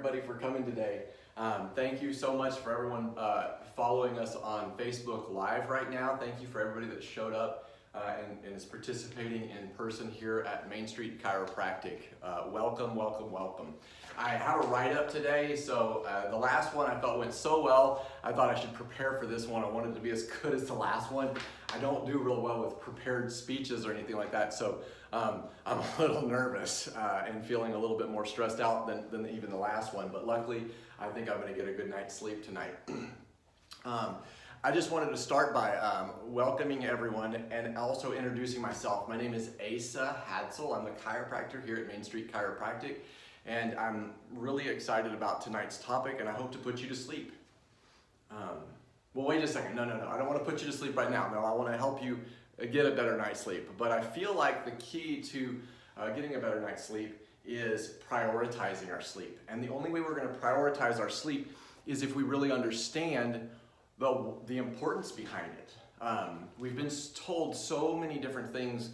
everybody for coming today. Thank you so much for everyone following us on Facebook Live right now. Thank you for everybody that showed up and is participating in person here at Main Street Chiropractic. Welcome, welcome, welcome. I have a write-up today, so the last one I felt went so well, I thought I should prepare for this one. I wanted it to be as good as the last one. I don't do real well with prepared speeches or anything like that, so I'm a little nervous and feeling a little bit more stressed out than even the last one, but luckily I think I'm going to get a good night's sleep tonight. I just wanted to start by welcoming everyone and also introducing myself. My name is Asa Hadsel. I'm the chiropractor here at Main Street Chiropractic, and I'm really excited about tonight's topic, and I hope to put you to sleep. Well, wait a second. No. I don't want to put you to sleep right now. No, I want to help you get a better night's sleep. But I feel like the key to getting a better night's sleep is prioritizing our sleep. And the only way we're going to prioritize our sleep is if we really understand the importance behind it. We've been told so many different things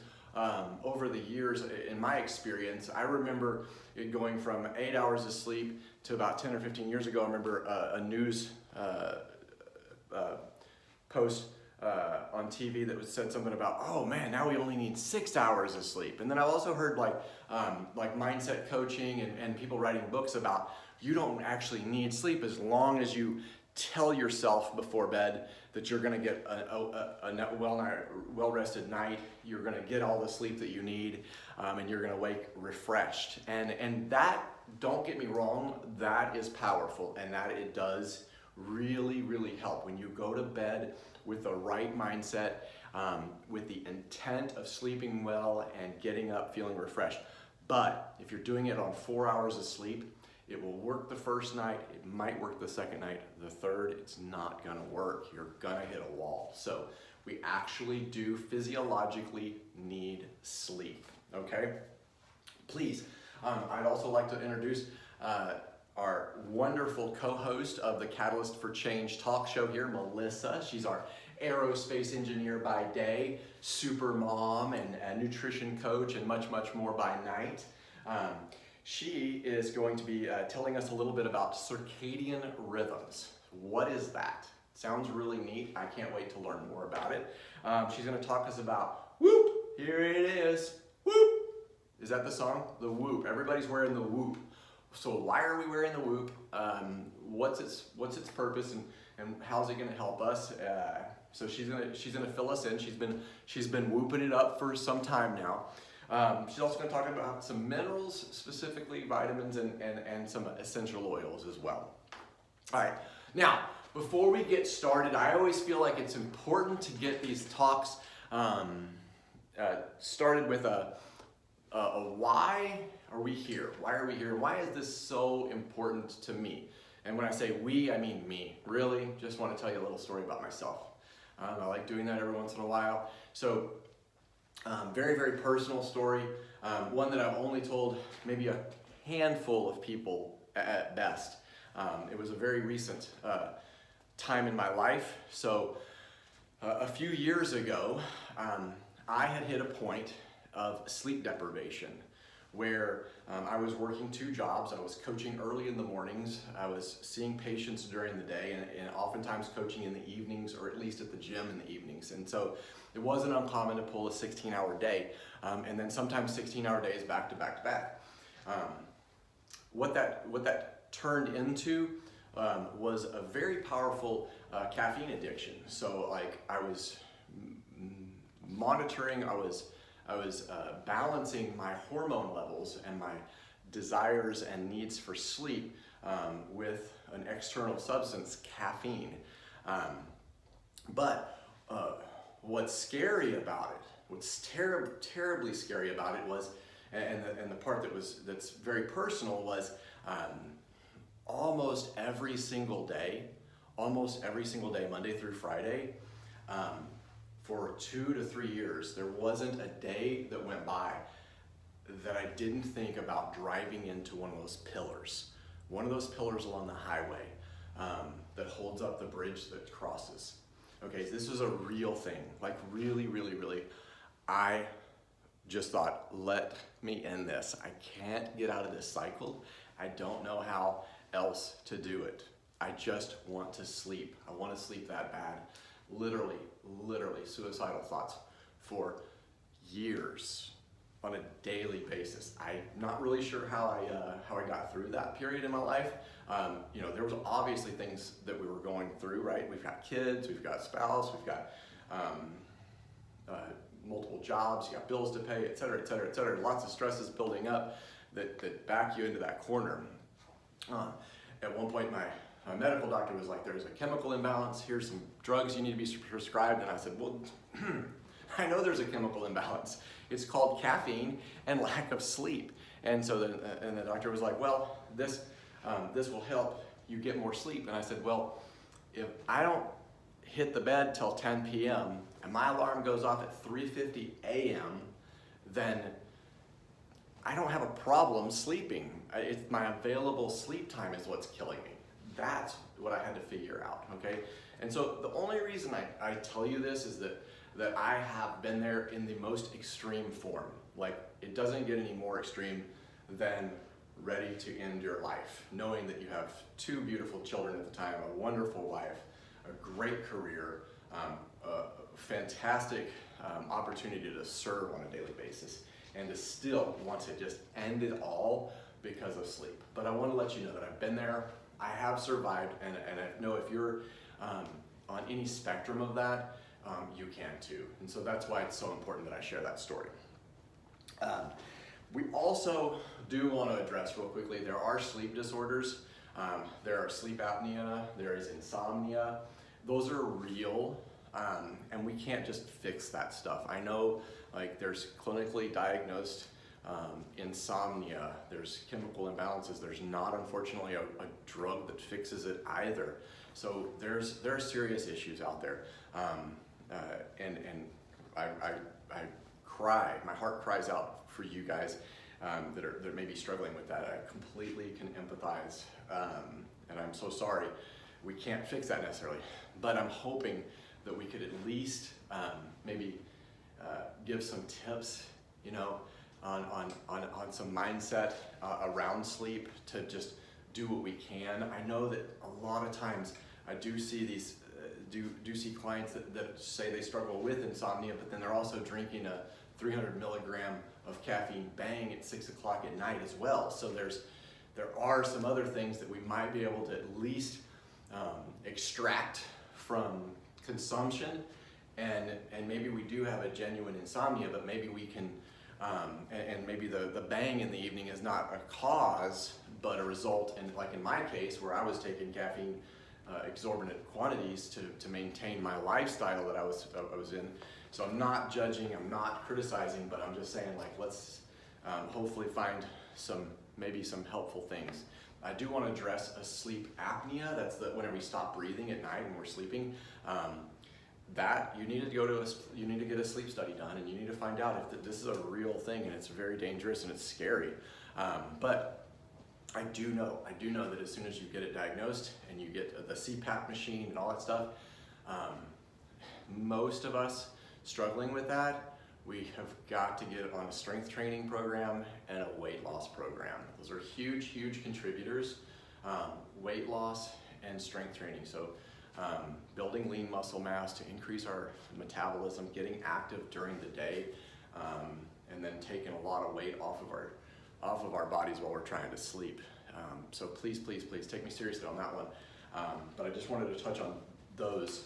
over the years. In my experience, I remember it going from 8 hours of sleep to about 10 or 15 years ago. I remember a news post on TV that said something about, oh man, now we only need 6 hours of sleep. And then I also heard like mindset coaching and people writing books about you don't actually need sleep as long as you tell yourself before bed that you're going to get a well-rested night, you're going to get all the sleep that you need, and you're going to wake refreshed. And that, don't get me wrong, that is powerful, and that it does really, really help when you go to bed with the right mindset, with the intent of sleeping well and getting up feeling refreshed. But if you're doing it on 4 hours of sleep, it will work the first night, it might work the second night, the third, it's not gonna work. You're gonna hit a wall. So we actually do physiologically need sleep, okay? Please, I'd also like to introduce our wonderful co-host of the Catalyst for Change talk show here, Melissa. She's our aerospace engineer by day, super mom and a nutrition coach, and much, much more by night. She is going to be telling us a little bit about circadian rhythms. What is that? Sounds really neat. I can't wait to learn more about it. She's going to talk to us about Whoop. Here it is. Whoop. Is that the song? The Whoop. Everybody's wearing the Whoop. So why are we wearing the Whoop? What's its purpose and how's it going to help us? So she's gonna fill us in. She's been whooping it up for some time now. She's also going to talk about some minerals, specifically vitamins and some essential oils as well. All right, now before we get started, I always feel like it's important to get these talks started with a why are we here? Why are we here? Why is this so important to me? And when I say we, I mean me. Really, just want to tell you a little story about myself. I like doing that every once in a while. So. Very, very personal story, one that I've only told maybe a handful of people at best. It was a very recent time in my life. So a few years ago, I had hit a point of sleep deprivation where I was working 2 jobs. I was coaching early in the mornings. I was seeing patients during the day and oftentimes coaching in the evenings, or at least at the gym in the evenings. And so it wasn't uncommon to pull a 16-hour day and then sometimes 16-hour days back to back to back. What that turned into was a very powerful caffeine addiction. So like I was monitoring, I was balancing my hormone levels and my desires and needs for sleep with an external substance, caffeine. But what's scary about it, what's terribly scary about it was, and the part that's very personal was almost every single day, Monday through Friday, for 2 to 3 years, there wasn't a day that went by that I didn't think about driving into one of those pillars along the highway that holds up the bridge that crosses. Okay, so this was a real thing, like really, really, really. I just thought, let me end this. I can't get out of this cycle. I don't know how, else to do it. I just want to sleep. I want to sleep that bad. Literally suicidal thoughts for years on a daily basis. I'm not really sure how I got through that period in my life. There was obviously things that we were going through, right? We've got kids, we've got spouse, we've got multiple jobs, you got bills to pay, et cetera, et cetera, et cetera. Lots of stresses building up that back you into that corner. At one point, my medical doctor was like, there's a chemical imbalance, here's some drugs you need to be prescribed. And I said, well, I know there's a chemical imbalance. It's called caffeine and lack of sleep. And so the doctor was like, well, this will help you get more sleep. And I said, well, if I don't hit the bed till 10 p.m. and my alarm goes off at 3:50 a.m., then I don't have a problem sleeping. It's my available sleep time is what's killing me. That's what I had to figure out, okay? And so the only reason I tell you this is that I have been there in the most extreme form. Like, it doesn't get any more extreme than ready to end your life, knowing that you have 2 beautiful children at the time, a wonderful wife, a great career, a fantastic opportunity to serve on a daily basis, and to still want to just end it all because of sleep. But I want to let you know that I've been there, I have survived, and I know if you're on any spectrum of that, you can too. And so that's why it's so important that I share that story. We also do want to address real quickly, there are sleep disorders. There are sleep apnea, there is insomnia. Those are real, and we can't just fix that stuff. I know, like, there's clinically diagnosed insomnia, there's chemical imbalances, there's not, unfortunately, a drug that fixes it either. So there are serious issues out there, and I cry, my heart cries out for you guys that may be struggling with that. I completely can empathize, and I'm so sorry. We can't fix that necessarily, but I'm hoping that we could at least maybe give some tips, on some mindset around sleep to just do what we can. I know that a lot of times I do see these do see clients that say they struggle with insomnia, but then they're also drinking a 300 milligram of caffeine bang at 6 o'clock at night as well. So there are some other things that we might be able to at least extract from consumption, and maybe we do have a genuine insomnia, but maybe we can, and maybe the bang in the evening is not a cause, but a result, and like in my case, where I was taking caffeine exorbitant quantities to maintain my lifestyle that I was in. So I'm not judging, I'm not criticizing, but I'm just saying, like, let's hopefully find maybe some helpful things. I do want to address a sleep apnea. That's whenever we stop breathing at night and we're sleeping. That you need to get a sleep study done, and you need to find out if this is a real thing, and it's very dangerous and it's scary. But I do know that as soon as you get it diagnosed and you get the CPAP machine and all that stuff, most of us struggling with that, we have got to get on a strength training program and a weight loss program. Those are huge contributors, weight loss and strength training. So building lean muscle mass to increase our metabolism, getting active during the day, and then taking a lot of weight off of our bodies while we're trying to sleep. So please take me seriously on that one. But I just wanted to touch on those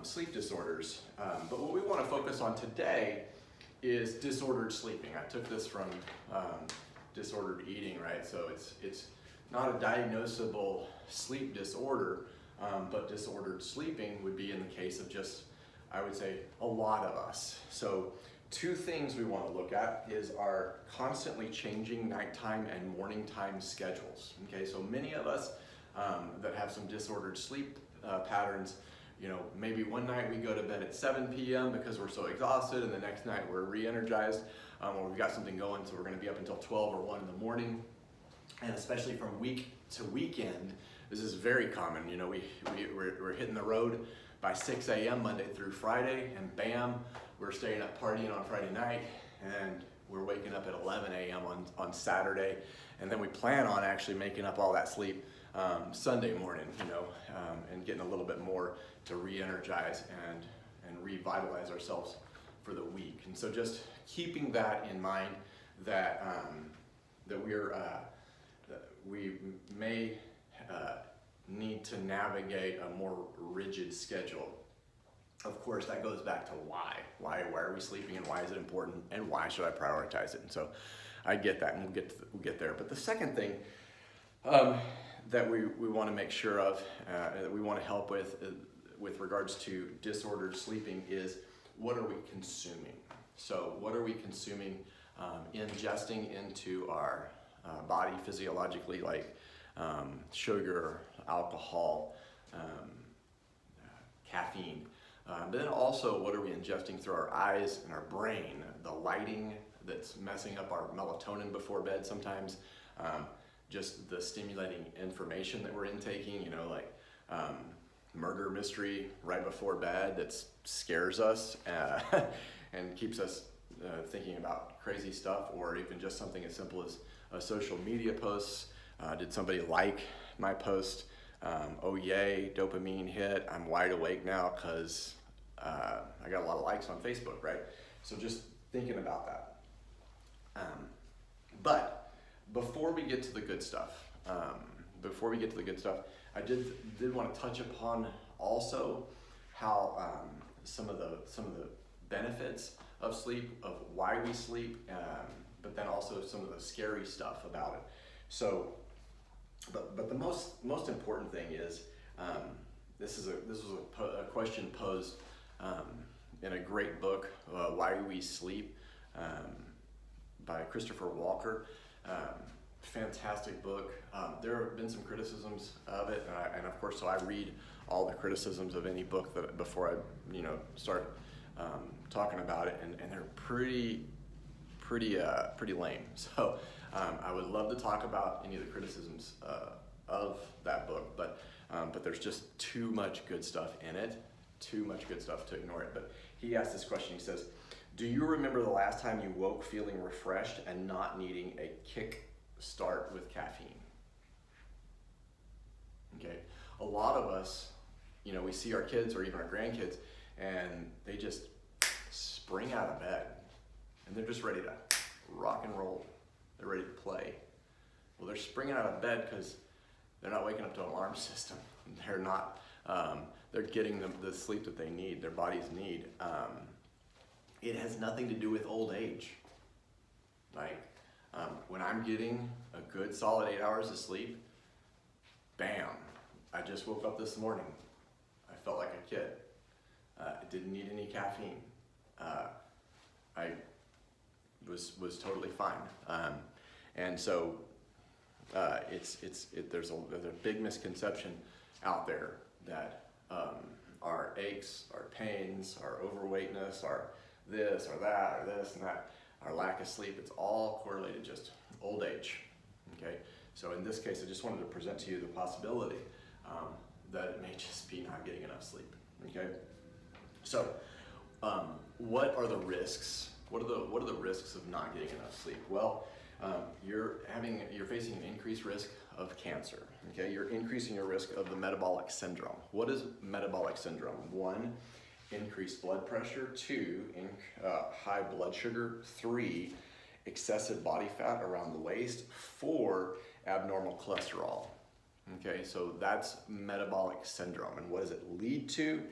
sleep disorders. But what we want to focus on today is disordered sleeping. I took this from disordered eating, right? So it's not a diagnosable sleep disorder, but disordered sleeping would be in the case of just, I would say, a lot of us. So 2 things we want to look at is our constantly changing nighttime and morning time schedules. Okay, so many of us that have some disordered sleep patterns, maybe one night we go to bed at 7 p.m. because we're so exhausted, and the next night we're re-energized, or we've got something going, so we're going to be up until 12 or 1 in the morning. And especially from week to weekend, this is very common. We're hitting the road by 6 a.m. Monday through Friday, and bam, we're staying up partying on Friday night, and we're waking up at 11 a.m. on Saturday, and then we plan on actually making up all that sleep Sunday morning, and getting a little bit more to re-energize and revitalize ourselves for the week. And so just keeping that in mind, that we may need to navigate a more rigid schedule. Of course, that goes back to why. Why are we sleeping, and why is it important, and why should I prioritize it? And so I get that, and we'll get there. But the second thing that we want to make sure of, that we want to help with regards to disordered sleeping, is what are we consuming? So what are we consuming, ingesting into our body physiologically, like sugar, alcohol, caffeine. But then also, what are we ingesting through our eyes and our brain? The lighting that's messing up our melatonin before bed sometimes. Just the stimulating information that we're intaking, like murder mystery right before bed that scares us and keeps us thinking about crazy stuff, or even just something as simple as a social media posts. Did somebody like my post? Oh yay, dopamine hit. I'm wide awake now because I got a lot of likes on Facebook, right? So just thinking about that. But before we get to the good stuff, I did want to touch upon also how some of the benefits of sleep, of why we sleep, but then also some of the scary stuff about it. So, but the most important thing is, this was a question posed in a great book, Why We Sleep, by Christopher Walker. Fantastic book. There have been some criticisms of it, and of course, so I read all the criticisms of any book that before I start talking about it, and they're pretty lame. So I would love to talk about any of the criticisms of that book, but there's just too much good stuff in it, too much good stuff to ignore it. But he asked this question. He says, "Do you remember the last time you woke feeling refreshed and not needing a kick start with caffeine?" Okay, a lot of us, we see our kids or even our grandkids, and they just spring out of bed, and they're just ready to rock and roll. They're ready to play. Well, they're springing out of bed because they're not waking up to an alarm system. They're not. They're getting the sleep that they need, their bodies need. It has nothing to do with old age. Like when I'm getting a good solid 8 hours of sleep, bam! I just woke up this morning. I felt like a kid. I didn't need any caffeine. I was totally fine. And so there's a big misconception out there that our aches, our pains, our overweightness, our this or that or this and that, our lack of sleep, it's all correlated just old age. Okay, so in this case, I just wanted to present to you the possibility that it may just be not getting enough sleep. Okay, so what are the risks? What are the risks of not getting enough sleep? Well, you're facing an increased risk of cancer. Okay, you're increasing your risk of the metabolic syndrome. What is metabolic syndrome? 1, increased blood pressure. 2, high blood sugar. 3, excessive body fat around the waist. 4, abnormal cholesterol. Okay, so that's metabolic syndrome. And what does it lead to?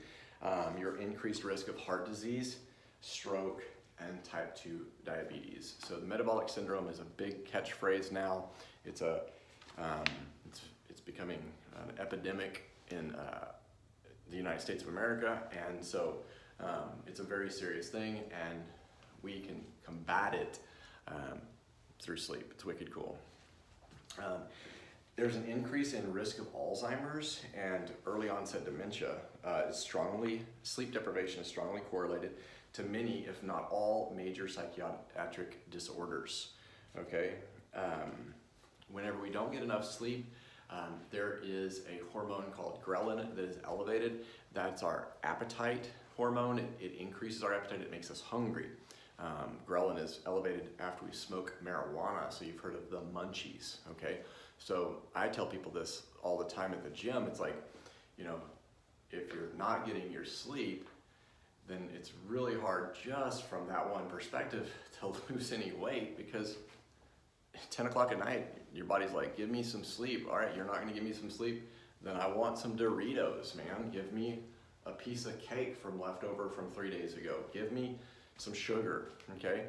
Your increased risk of heart disease, stroke, and type 2 diabetes. So the metabolic syndrome is a big catchphrase now. It's becoming an epidemic in the United States of America, and so it's a very serious thing, and we can combat it through sleep. It's wicked cool. There's an increase in risk of Alzheimer's and early onset dementia. Sleep deprivation is strongly correlated to many, if not all, major psychiatric disorders. Okay, whenever we don't get enough sleep, there is a hormone called ghrelin that is elevated. That's our appetite hormone. It increases our appetite. It makes us hungry. Ghrelin is elevated after we smoke marijuana, so you've heard of the munchies, okay? So I tell people this all the time at the gym. It's like, you know, if you're not getting your sleep, then it's really hard just from that one perspective to lose any weight, because at 10 o'clock at night, your body's like, give me some sleep. All right, you're not gonna give me some sleep, then I want some Doritos, man. Give me a piece of cake from leftover from 3 days ago. Give me some sugar, okay?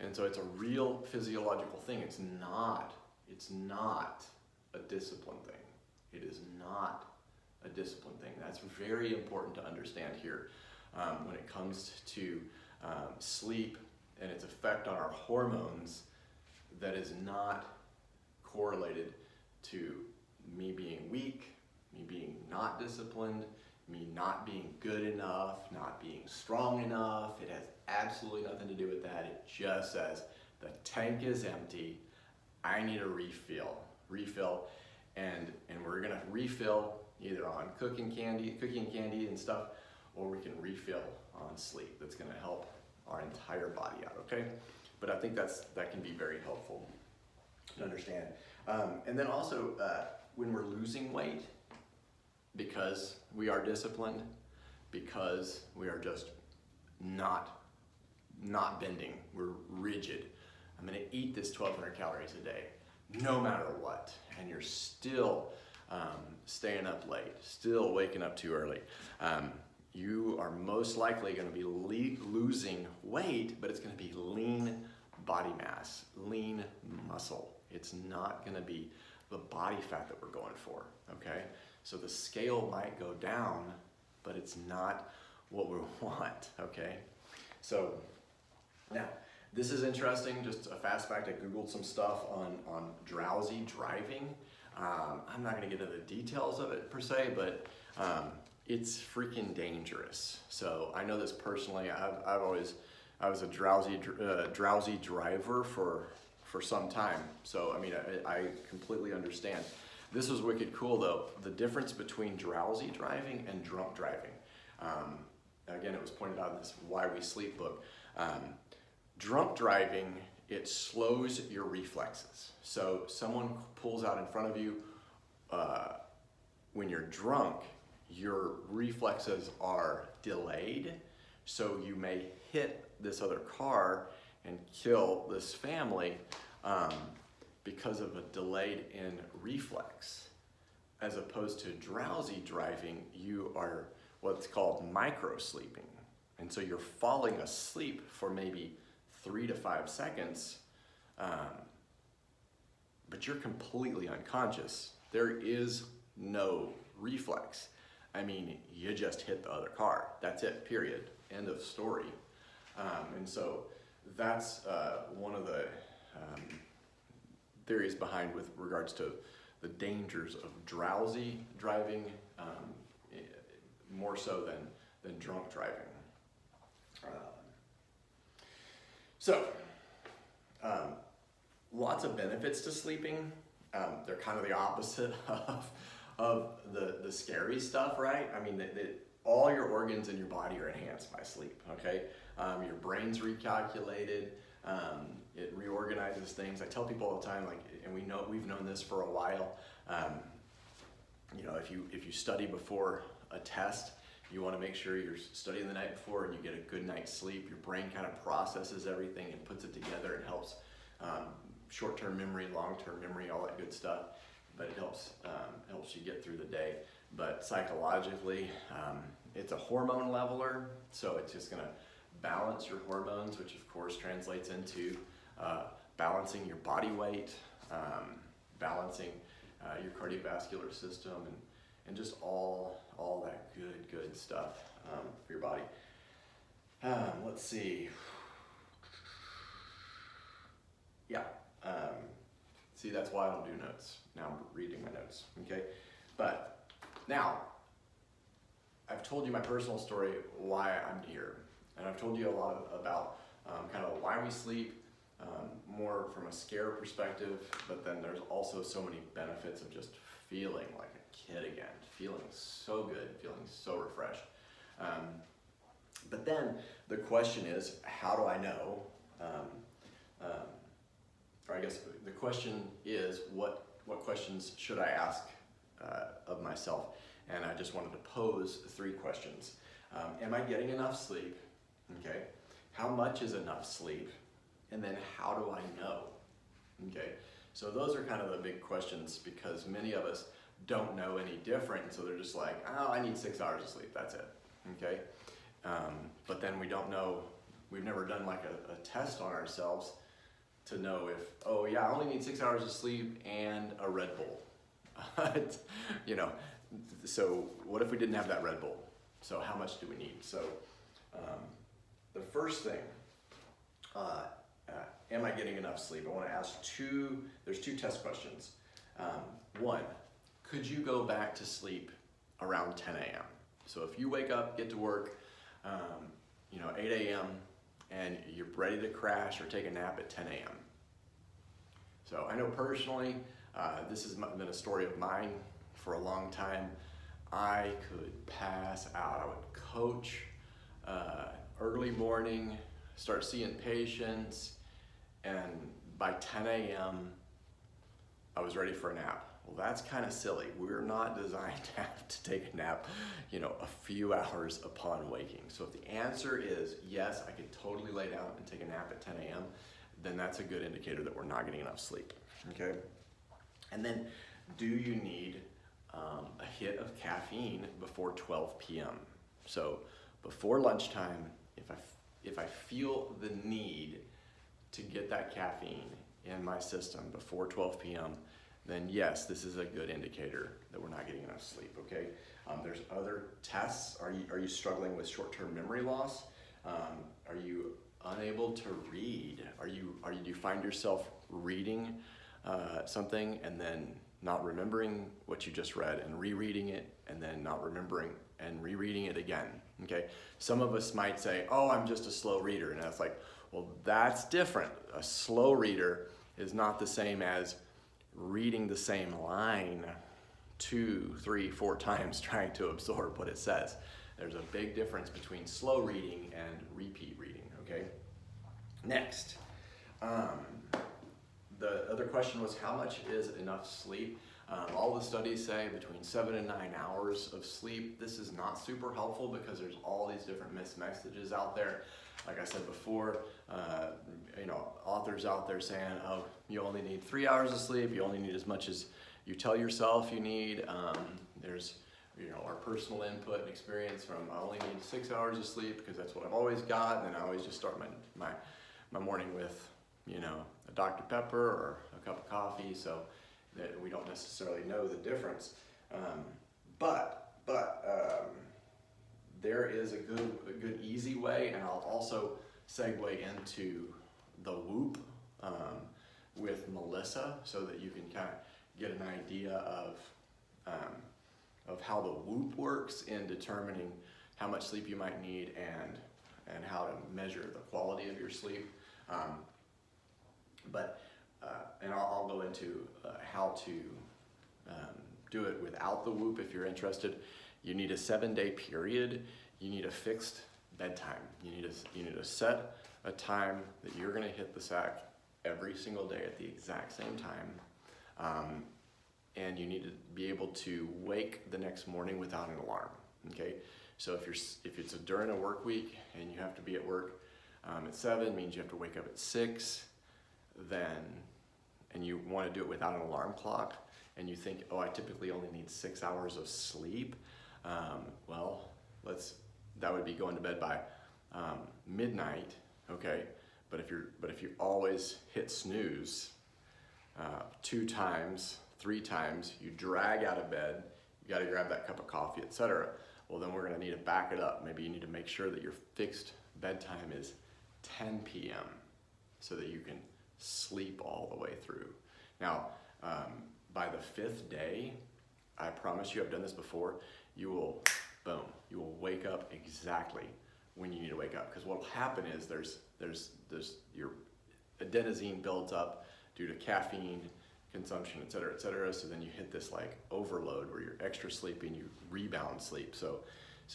And so it's a real physiological thing. It's not a discipline thing. It is not a discipline thing. That's very important to understand here when it comes to sleep and its effect on our hormones. That is not correlated to me being weak, me being not disciplined, me not being good enough, not being strong enough. It has absolutely nothing to do with that. It just says the tank is empty. I need a refill, and we're gonna refill either on cooking candy and stuff, or we can refill on sleep. That's gonna help our entire body out, okay? But I think that can be very helpful to understand. And then also when we're losing weight, because we are disciplined, because we are just not bending, we're rigid. I'm gonna eat this 1,200 calories a day, no matter what, and you're still staying up late, still waking up too early. You are most likely gonna be losing weight, but it's gonna be lean body mass, lean muscle. It's not gonna be the body fat that we're going for, okay? So the scale might go down, but it's not what we want, okay? So now, this is interesting, just a fast fact. I Googled some stuff on drowsy driving. I'm not gonna get into the details of it per se, but it's freaking dangerous. So I know this personally. I was a drowsy driver for some time. So I mean, I completely understand. This was wicked cool though. The difference between drowsy driving and drunk driving. Again, it was pointed out in this Why We Sleep book. Drunk driving, it slows your reflexes. So someone pulls out in front of you when you're drunk, your reflexes are delayed, so you may hit this other car and kill this family because of a delayed in reflex. As opposed to drowsy driving, you are what's called micro sleeping. And so you're falling asleep for maybe 3 to 5 seconds, but you're completely unconscious. There is no reflex. I mean, you just hit the other car. That's it, period. End of story. And so that's one of the theories behind with regards to the dangers of drowsy driving, more so than drunk driving. Lots of benefits to sleeping. They're kind of the opposite of the scary stuff, right? I mean, all your organs in your body are enhanced by sleep, okay? Your brain's recalculated, it reorganizes things. I tell people all the time, like, and we've known this for a while, you know, if you study before a test, you want to make sure you're studying the night before and you get a good night's sleep. Your brain kind of processes everything and puts it together and helps short-term memory, long-term memory, all that good stuff. But it helps you get through the day. But psychologically, it's a hormone leveler, so it's just gonna balance your hormones, which of course translates into balancing your body weight, balancing your cardiovascular system, and just all that good stuff for your body. Let's see. Yeah. See, that's why I don't do notes. Now I'm reading my notes, okay? But now, I've told you my personal story, why I'm here. And I've told you a lot about kind of why we sleep, more from a scare perspective, but then there's also so many benefits of just feeling like a kid again, feeling so good, feeling so refreshed. But then the question is, how do I know? Or I guess the question is, what questions should I ask of myself? And I just wanted to pose 3 questions. Am I getting enough sleep? Okay. How much is enough sleep? And then how do I know? Okay. So those are kind of the big questions, because many of us don't know any different. So they're just like, oh, I need 6 hours of sleep. That's it. Okay. But then we don't know, we've never done like a test on ourselves to know if, oh yeah, I only need 6 hours of sleep and a Red Bull. You know, so what if we didn't have that Red Bull? So how much do we need? So the first thing, am I getting enough sleep? I want to ask there's 2 test questions. 1, could you go back to sleep around 10 a.m.? So if you wake up, get to work, 8 a.m. and you're ready to crash or take a nap at 10 a.m. So I know personally, this has been a story of mine for a long time. I could pass out. I would coach early morning, start seeing patients, and by 10 a.m. I was ready for a nap. Well, that's kind of silly. We're not designed to have to take a nap, a few hours upon waking. So if the answer is yes, I could totally lay down and take a nap at 10 a.m., then that's a good indicator that we're not getting enough sleep, okay? And then, do you need a hit of caffeine before 12 p.m.? So before lunchtime, if I feel the need to get that caffeine in my system before 12 p.m., then yes, this is a good indicator that we're not getting enough sleep, okay? There's other tests. Are you struggling with short-term memory loss? Are you unable to read? Do you find yourself reading something and then not remembering what you just read and rereading it and then not remembering and rereading it again, okay? Some of us might say, oh, I'm just a slow reader, and that's like, well, that's different. A slow reader is not the same as reading the same line 2, 3, 4 times trying to absorb what it says. There's a big difference between slow reading and repeat reading, okay? Next, the other question was, how much is enough sleep? All the studies say between 7 and 9 hours of sleep. This is not super helpful because there's all these different mixed messages out there. Like I said before, authors out there saying, oh, you only need 3 hours of sleep, you only need as much as you tell yourself you need. There's our personal input and experience from, I only need 6 hours of sleep because that's what I've always got, and then I always just start my morning with a Dr. Pepper or a cup of coffee, so that we don't necessarily know the difference. But there is a good easy way, and I'll also segue into the Whoop with Melissa, so that you can kind of get an idea of how the Whoop works in determining how much sleep you might need and how to measure the quality of your sleep. And I'll go into how to do it without the Whoop if you're interested. You need a 7-day period. You need a fixed bedtime. You need to set a time that you're going to hit the sack every single day at the exact same time. And you need to be able to wake the next morning without an alarm. Okay, so if it's during a work week and you have to be at work at 7, means you have to wake up at 6, and you want to do it without an alarm clock, and you think, oh, I typically only need 6 hours of sleep. That would be going to bed by midnight, okay? But if you always hit snooze 2 times, 3 times, you drag out of bed, you got to grab that cup of coffee, etc. Well, then we're going to need to back it up. Maybe you need to make sure that your fixed bedtime is 10 p.m. so that you can sleep all the way through. Now, by the 5th day, I promise you, I've done this before, you will wake up exactly when you need to wake up. Because what will happen is there's your adenosine builds up due to caffeine consumption, et cetera, so then you hit this like overload where you're extra sleepy and you rebound sleep. So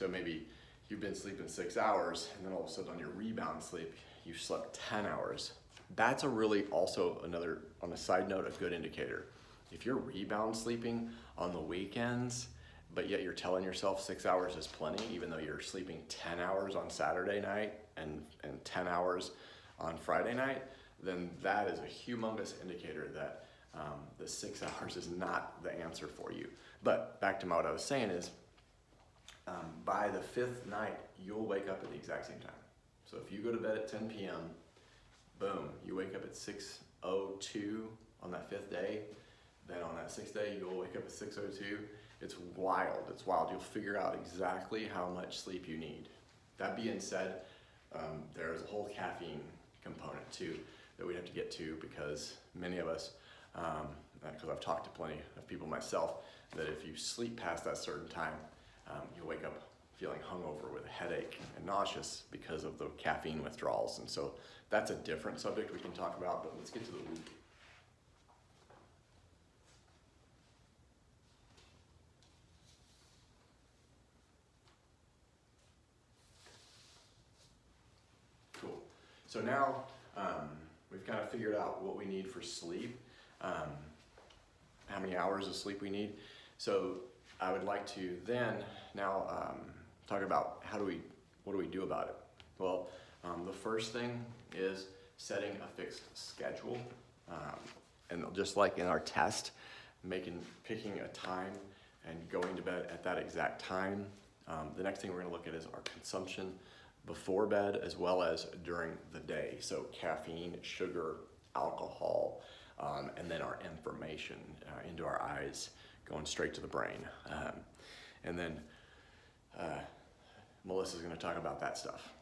maybe you've been sleeping 6 hours, and then all of a sudden on your rebound sleep, you slept 10 hours. That's a really also another, on a side note, a good indicator. If you're rebound sleeping on the weekends, but yet you're telling yourself 6 hours is plenty, even though you're sleeping 10 hours on Saturday night and 10 hours on Friday night, then that is a humongous indicator that the 6 hours is not the answer for you. But back to what I was saying is, by the 5th night, you'll wake up at the exact same time. So if you go to bed at 10 p.m., boom, you wake up at 6:02 on that 5th day. Then on that 6th day, you'll wake up at 6:02. It's wild. It's wild. You'll figure out exactly how much sleep you need. That being said, there's a whole caffeine component too that we have to get to, because many of us, because I've talked to plenty of people myself, that if you sleep past that certain time, you'll wake up feeling hungover with a headache and nauseous because of the caffeine withdrawals. And so that's a different subject we can talk about, but let's get to the week. Cool. So now we've kind of figured out what we need for sleep, how many hours of sleep we need. So I would like to then now talk about what do we do about it? Well, the first thing is setting a fixed schedule. And just like in our test, picking a time and going to bed at that exact time. The next thing we're gonna look at is our consumption before bed as well as during the day. So caffeine, sugar, alcohol, and then our information into our eyes, going straight to the brain. And then Melissa's gonna talk about that stuff.